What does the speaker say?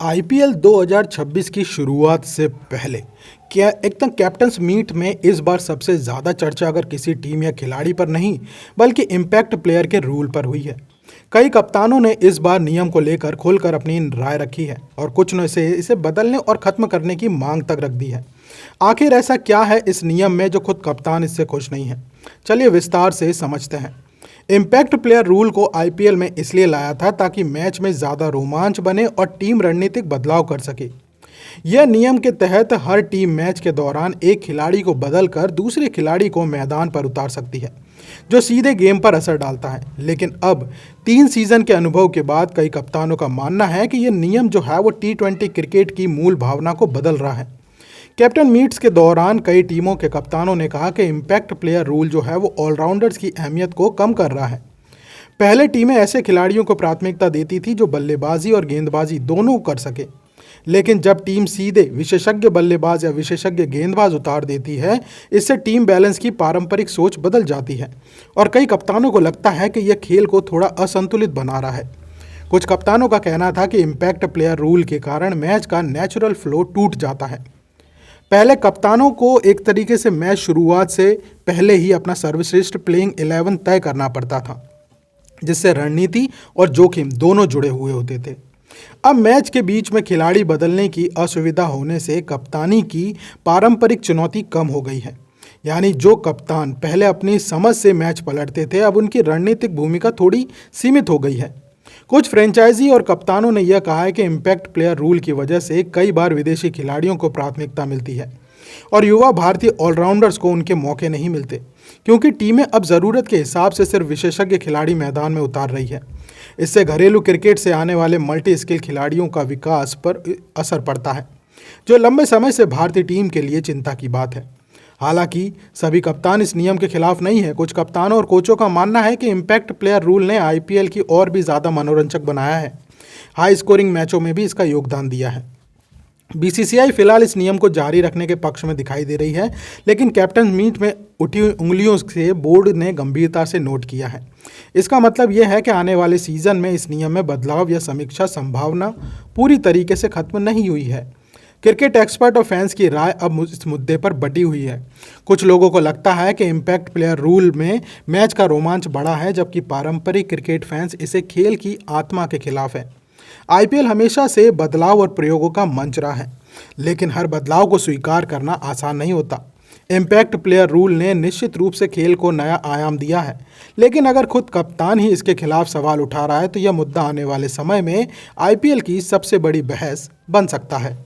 IPL 2026 की शुरुआत से पहले क्या एकदम कैप्टन्स मीट में इस बार सबसे ज़्यादा चर्चा अगर किसी टीम या खिलाड़ी पर नहीं बल्कि इम्पैक्ट प्लेयर के रूल पर हुई है। कई कप्तानों ने इस बार नियम को लेकर खुलकर अपनी राय रखी है और कुछ ने इसे बदलने और ख़त्म करने की मांग तक रख दी है। आखिर ऐसा क्या है इस नियम में जो खुद कप्तान इससे खुश नहीं है? चलिए विस्तार से समझते हैं। इम्पैक्ट प्लेयर रूल को आईपीएल में इसलिए लाया था ताकि मैच में ज़्यादा रोमांच बने और टीम रणनीतिक बदलाव कर सके। यह नियम के तहत हर टीम मैच के दौरान एक खिलाड़ी को बदलकर दूसरे खिलाड़ी को मैदान पर उतार सकती है, जो सीधे गेम पर असर डालता है। लेकिन अब 3 सीजन के अनुभव के बाद कई कप्तानों का मानना है कि यह नियम जो है वो T20 क्रिकेट की मूल भावना को बदल रहा है। कैप्टन मीट्स के दौरान कई टीमों के कप्तानों ने कहा कि इम्पैक्ट प्लेयर रूल जो है वो ऑलराउंडर्स की अहमियत को कम कर रहा है। पहले टीमें ऐसे खिलाड़ियों को प्राथमिकता देती थी जो बल्लेबाजी और गेंदबाजी दोनों कर सके, लेकिन जब टीम सीधे विशेषज्ञ बल्लेबाज या विशेषज्ञ गेंदबाज उतार देती है, इससे टीम बैलेंस की पारंपरिक सोच बदल जाती है और कई कप्तानों को लगता है कि यह खेल को थोड़ा असंतुलित बना रहा है। कुछ कप्तानों का कहना था कि इम्पैक्ट प्लेयर रूल के कारण मैच का नेचुरल फ्लो टूट जाता है। पहले कप्तानों को एक तरीके से मैच शुरुआत से पहले ही अपना सर्वश्रेष्ठ प्लेइंग 11 तय करना पड़ता था, जिससे रणनीति और जोखिम दोनों जुड़े हुए होते थे। अब मैच के बीच में खिलाड़ी बदलने की असुविधा होने से कप्तानी की पारंपरिक चुनौती कम हो गई है। यानी जो कप्तान पहले अपनी समझ से मैच पलटते थे, अब उनकी रणनीतिक भूमिका थोड़ी सीमित हो गई है। कुछ फ्रेंचाइजी और कप्तानों ने यह कहा है कि इम्पैक्ट प्लेयर रूल की वजह से कई बार विदेशी खिलाड़ियों को प्राथमिकता मिलती है और युवा भारतीय ऑलराउंडर्स को उनके मौके नहीं मिलते, क्योंकि टीमें अब ज़रूरत के हिसाब से सिर्फ विशेषज्ञ खिलाड़ी मैदान में उतार रही है। इससे घरेलू क्रिकेट से आने वाले मल्टी स्किल खिलाड़ियों का विकास पर असर पड़ता है, जो लंबे समय से भारतीय टीम के लिए चिंता की बात है। हालांकि सभी कप्तान इस नियम के खिलाफ नहीं है। कुछ कप्तानों और कोचों का मानना है कि इम्पैक्ट प्लेयर रूल ने आईपीएल की और भी ज़्यादा मनोरंजक बनाया है, हाई स्कोरिंग मैचों में भी इसका योगदान दिया है। बीसीसीआई फिलहाल इस नियम को जारी रखने के पक्ष में दिखाई दे रही है, लेकिन कैप्टन मीट में उठी हुई उंगलियों से बोर्ड ने गंभीरता से नोट किया है। इसका मतलब यह है कि आने वाले सीजन में इस नियम में बदलाव या समीक्षा संभावना पूरी तरीके से खत्म नहीं हुई है। क्रिकेट एक्सपर्ट और फैंस की राय अब इस मुद्दे पर बटी हुई है। कुछ लोगों को लगता है कि इम्पैक्ट प्लेयर रूल में मैच का रोमांच बढ़ा है, जबकि पारंपरिक क्रिकेट फैंस इसे खेल की आत्मा के खिलाफ है। आईपीएल हमेशा से बदलाव और प्रयोगों का मंच रहा है, लेकिन हर बदलाव को स्वीकार करना आसान नहीं होता। इम्पैक्ट प्लेयर रूल ने निश्चित रूप से खेल को नया आयाम दिया है, लेकिन अगर खुद कप्तान ही इसके खिलाफ सवाल उठा रहा है तो यह मुद्दा आने वाले समय में आईपीएल की सबसे बड़ी बहस बन सकता है।